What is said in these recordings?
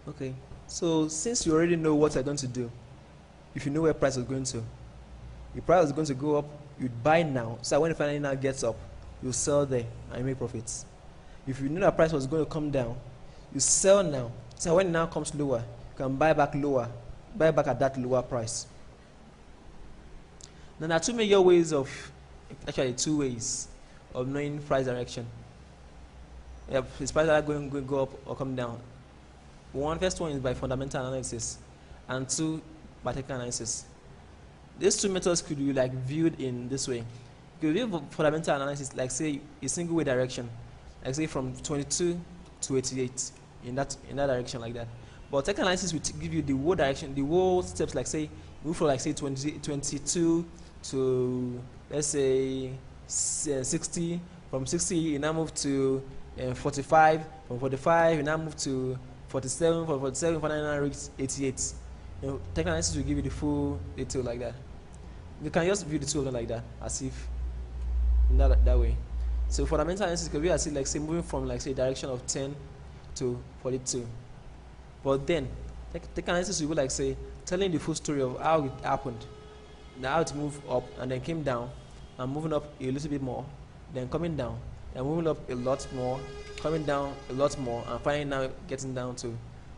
Okay, so since you already know what you're going to do, if you know where price is going to, the price is going to go up, you'd buy now, so that when it finally now gets up, you sell there and you make profits. If you know that price was going to come down, you sell now, so when it now comes lower, you can buy back lower, buy back at that lower price. Now there are two major ways of, actually two ways of knowing price direction. Is price going to go up or come down? First one is by fundamental analysis, and two, by technical analysis. These two methods could be like viewed in this way. You could view fundamental analysis like say a single way direction, like say from 22 to 88 in that direction like that. But technical analysis will give you the whole direction, the whole steps, like say move from like say 22 to let's say 60. From 60 you now move to 45. From 45 you now move to 47. From 47 finally now reach 88. Technical analysis will give you the full detail like that. You can just view the two of them like that, as if in that way. So fundamental analysis could be as if like say moving from like say direction of 10 to 42. But then technical analysis will be like say telling the full story of how it happened, how it moved up and then came down, and moving up a little bit more, then coming down, and moving up a lot more, coming down a lot more, and finally now getting down to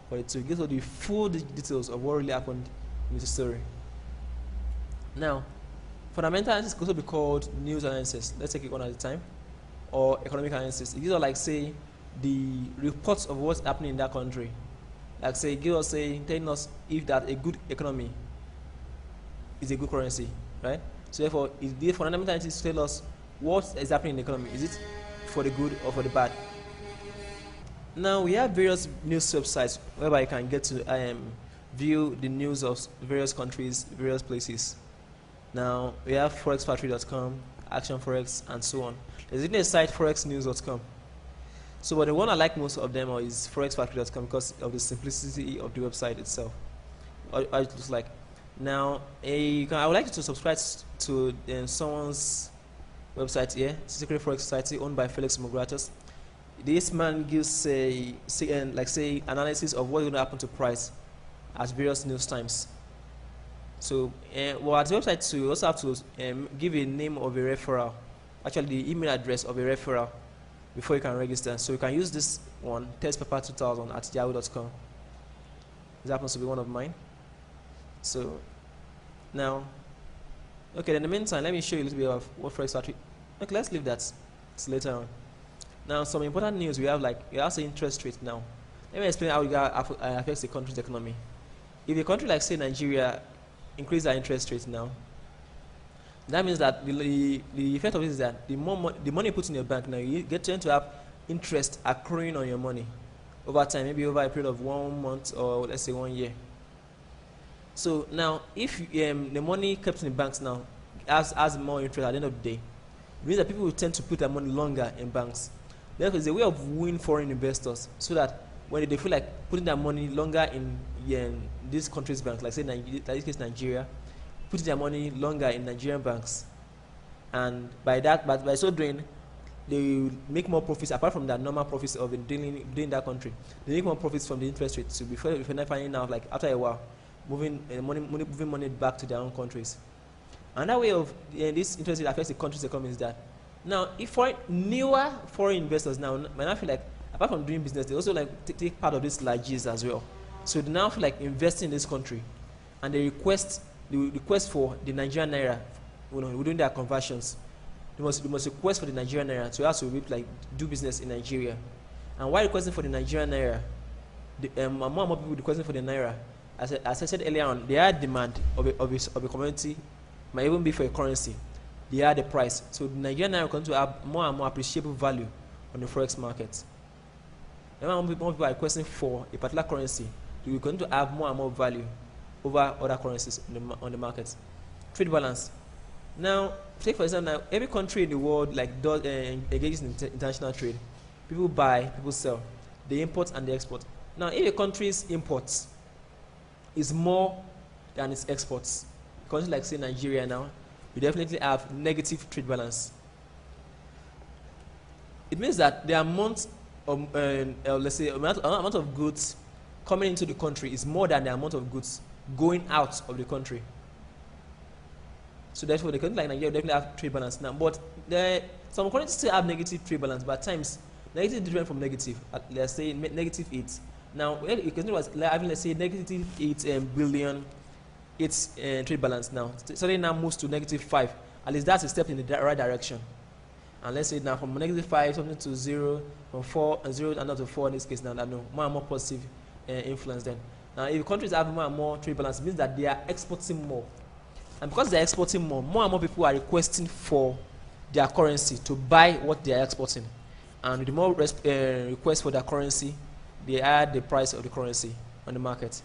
42. It gives you the full details of what really happened in the story. Now, fundamental analysis could also be called news analysis. Let's take it one at a time. Or economic analysis. It gives us like say the reports of what's happening in that country. Like say, give us telling us if that a good economy is a good currency, right? So therefore, the fundamental analysis tell us what is happening in the economy. Is it for the good or for the bad? Now we have various news websites whereby you can get to view the news of various countries, various places. Now we have forexfactory.com, Action Forex, and so on. There's even a site forexnews.com. So, but the one I like most of them is forexfactory.com because of the simplicity of the website itself. How it looks like. Now, I would like you to subscribe to someone's website here, Secret Forex Society, owned by Felix Mogratus. This man gives like say analysis of what's going to happen to price at various news times. So, well, at the website too, you also have to give a name of a referral, actually the email address of a referral before you can register. So you can use this one, testpaper2000@yahoo.com. This happens to be one of mine. So now, okay, in the meantime, let me show you a little bit of what Forex Factory. Okay, let's leave that. It's later on. Now, some important news we have, like we have the interest rate now. Let me explain how it affects the country's economy. If a country like say Nigeria increase their interest rate now, that means that the effect of it is that the money you put in your bank now, you tend to have interest accruing on your money over time, maybe over a period of 1 month or let's say 1 year. So now, if the money kept in the banks now has more interest at the end of the day, it means that people will tend to put their money longer in banks. Therefore, it's a way of winning foreign investors, so that when they feel like putting their money longer in this country's banks, like say in this case Nigeria, putting their money longer in Nigerian banks, and by so doing, they will make more profits apart from their normal profits of doing that country. They make more profits from the interest rate. So before not finding out, like after a while, moving money back to their own countries. Another way of this interest rate affects the country's economy is that now, if newer foreign investors now might not feel like, apart from doing business, they also like take part of these largesse as well. So they now feel like investing in this country, and they request for the Nigerian naira, within their conversions. They must request for the Nigerian naira to also like do business in Nigeria. And while requesting for the Nigerian naira, more and more people requesting for the naira. As I said earlier on, they are demand of a commodity, might even be for a currency. They are the price. So the Nigerian naira going to have more and more appreciable value on the forex market. And more people are requesting for a particular currency, they are going to have more and more value over other currencies on the market. Trade balance. Now, take for example, now every country in the world like engages in international trade. People buy, people sell. They import and they export. Now, if a country's imports is more than its exports, a country like say Nigeria now, we definitely have negative trade balance. It means that the amount of let's say amount of goods coming into the country is more than the amount of goods going out of the country. So therefore, the country like Nigeria definitely have trade balance now. But some countries still have negative trade balance, but at times negative is different from negative. Let's say negative 8. Now, if the country was having, let's say, negative 8 billion, its trade balance now. Suddenly now moves to negative 5. At least that's a step in the right direction. And let's say now from negative 5 something to 0, from 4 and 0 and not to 4 in this case now, that no more and more positive influence then. Now, if countries have more and more trade balance, it means that they are exporting more. And because they are exporting more, more and more people are requesting for their currency to buy what they are exporting. And with the more requests for their currency, they add the price of the currency on the market.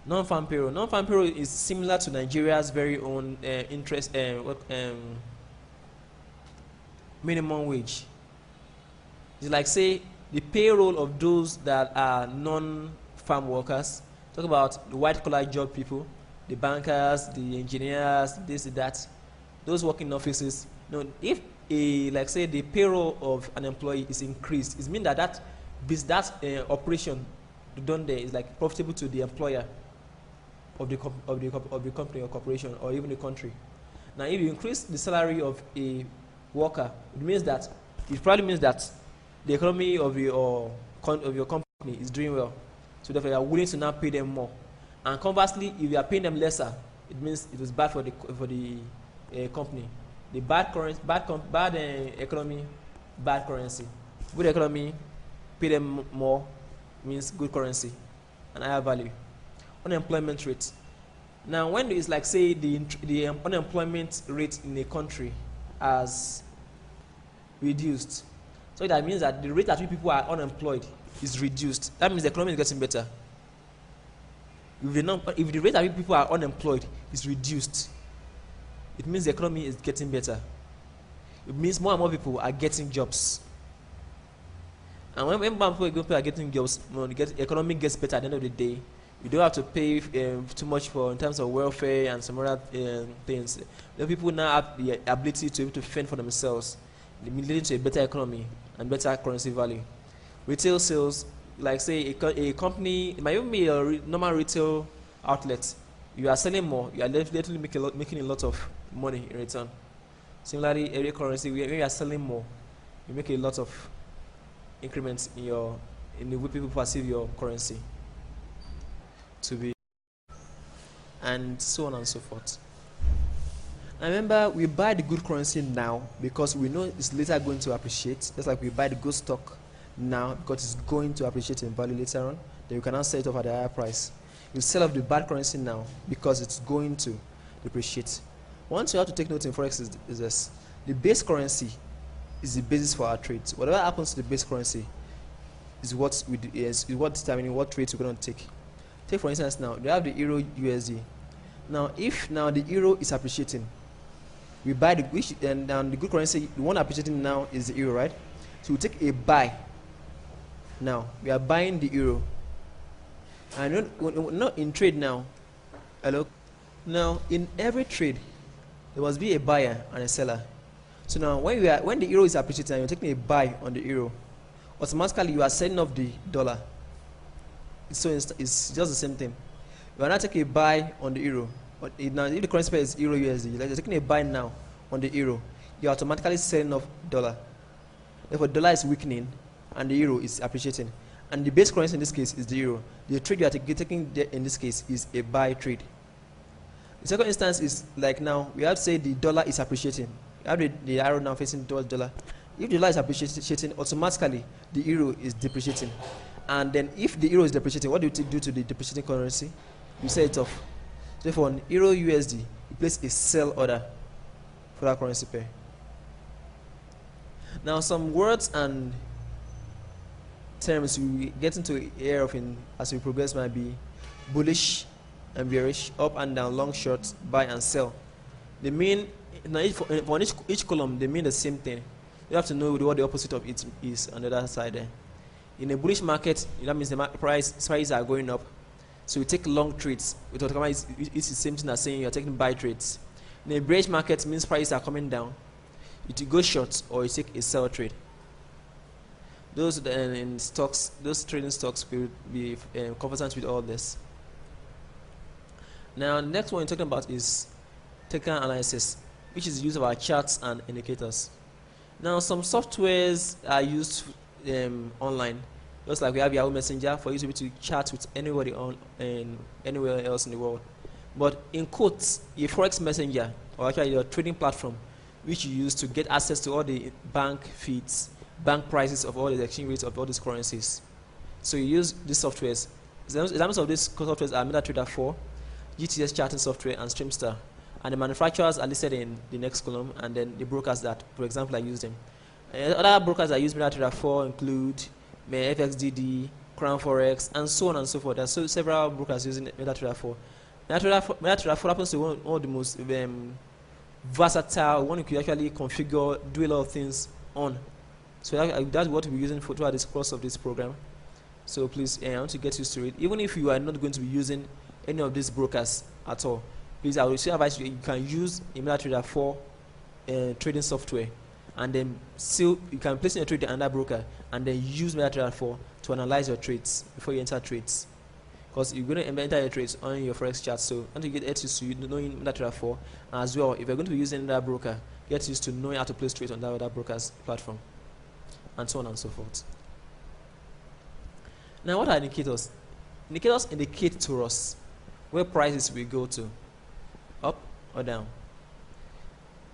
Non-farm payroll. Non-farm payroll is similar to Nigeria's very own minimum wage. It's like, say, the payroll of those that are non-farm workers. Talk about the white-collar job people, the bankers, the engineers, this and that, those working in offices. You know, if like say the payroll of an employee is increased, it means that that operation done there is like profitable to the employer of the company or corporation or even the country. Now, if you increase the salary of a worker, it probably means that the economy of your company is doing well. So therefore, you are willing to now pay them more. And conversely, if you are paying them lesser, it means it was bad for the company. The bad economy, bad currency. Good economy, pay them more, means good currency and higher value. Unemployment rate. Now, when it's like, say, the unemployment rate in a country has reduced, so that means that the rate at which people are unemployed is reduced. That means the economy is getting better. If the rate at which people are unemployed is reduced, it means the economy is getting better. It means more and more people are getting jobs. And when more people are getting jobs, the economy gets better at the end of the day. You don't have to pay too much for in terms of welfare and some other things. The people now have the ability to be able to fend for themselves, leading to a better economy and better currency value. Retail sales, like say a company, it might even be a normal retail outlet. You are selling more, you are definitely making a lot of money in return. Similarly, every currency, when you are selling more, you make a lot of increments in the way people perceive your currency to be, and so on and so forth. And remember, we buy the good currency now because we know it's later going to appreciate. Just like we buy the good stock now because it's going to appreciate in value later on, then you can now sell it off at a higher price. You sell off the bad currency now because it's going to depreciate. One thing you have to take note in Forex is this: the base currency is the basis for our trades. Whatever happens to the base currency is what determining what trades we're going to take. Take for instance now, we have the Euro USD. Now, if now the Euro is appreciating, we buy the good currency. The one appreciating now is the Euro, right? So we take a buy. Now we are buying the Euro. And not in trade now. Hello. Now in every trade, there must be a buyer and a seller. So now when the Euro is appreciating and you're taking a buy on the Euro, automatically you are selling off the dollar. So it's just the same thing. You are not taking a buy on the Euro. But now if the currency pair is Euro USD, like you're taking a buy now on the Euro, you're automatically selling off dollar. Therefore, dollar is weakening and the Euro is appreciating. And the base currency in this case is the Euro. The trade you are taking in this case is a buy trade. The second instance is like now, we have to say the dollar is appreciating. You have the arrow now facing towards dollar. If the dollar is appreciating, automatically the Euro is depreciating. And then if the Euro is depreciating, what do you do to the depreciating currency? You sell it off. Therefore, on Euro USD, you place a sell order for that currency pair. Now, some words and terms we get into the area of as we progress might be bullish and bearish, up and down, long, short, buy and sell. They mean, now for each column, they mean the same thing. You have to know what the opposite of it is on the other side there. In a bullish market, that means the prices are going up. So you take long trades. It's the same thing as saying you're taking buy trades. In a bearish market, means prices are coming down. You go short or you take a sell trade. those in stocks, those trading stocks will be conversant with all this. Now, the next one we're talking about is technical analysis, which is the use of our charts and indicators. Now, some softwares are used online, just like we have Yahoo Messenger for you to be able to chat with anybody on anywhere else in the world. But in quotes, a Forex Messenger, or actually your trading platform, which you use to get access to all the bank feeds, bank prices of all the exchange rates of all these currencies. So you use these softwares. Examples of these softwares are MetaTrader 4, GTS charting software, and StreamStar. And the manufacturers are listed in the next column, and then the brokers that, for example, I use them. Other brokers that use MetaTrader 4 include FXDD, Crown Forex, and so on and so forth. There are several brokers using MetaTrader 4. MetaTrader 4 happens to be one of the most versatile, one you can actually configure, do a lot of things on. So that's what we're using throughout this course of this program. So please, I want to get used to it. Even if you are not going to be using any of these brokers at all, please, I would still advise you can use a MetaTrader 4 trading software, and then still you can place in a trade to another broker, and then use MetaTrader 4 to analyze your trades before you enter trades. Because you're going to enter your trades on your Forex chart, so want to get used to knowing MetaTrader 4, and as well, if you're going to be using another broker, get used to knowing how to place trades on that other broker's platform, and so on and so forth. Now, what are indicators? Indicators indicate to us where prices will go to, up or down.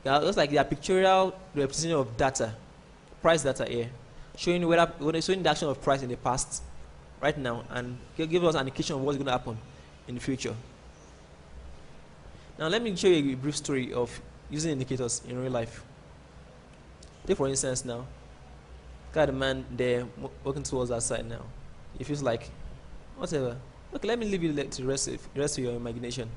It looks like they are pictorial representation of data, price data here, showing showing the action of price in the past, right now, and give us an indication of what's going to happen in the future. Now, let me show you a brief story of using indicators in real life. Take for instance now, look at the man there walking towards that side now. It feels like, whatever. Okay, let me leave you to the rest of your imagination.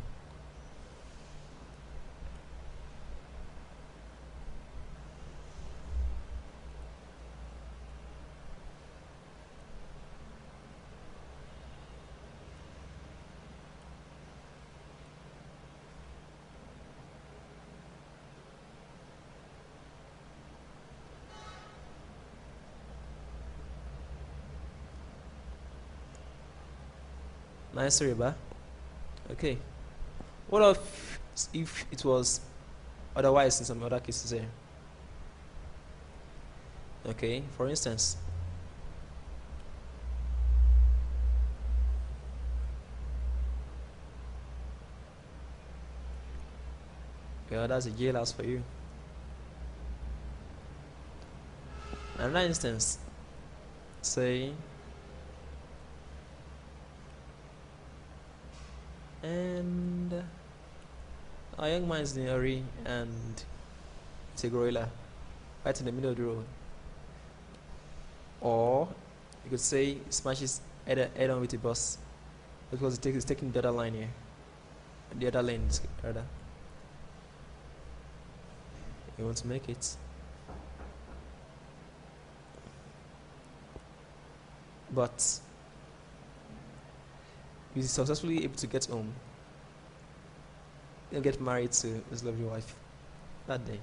Nice story, ba? Okay. What if it was otherwise in some other cases here? Okay, for instance, yeah, that's a jailhouse for you. Another instance, say, and a young man is in a hurry and it's a gorilla right in the middle of the road. Or you could say he smashes head on with a bus because it's taking the other line here, the other lane rather. You want to make it, but he's successfully able to get home and get married to his lovely wife that day.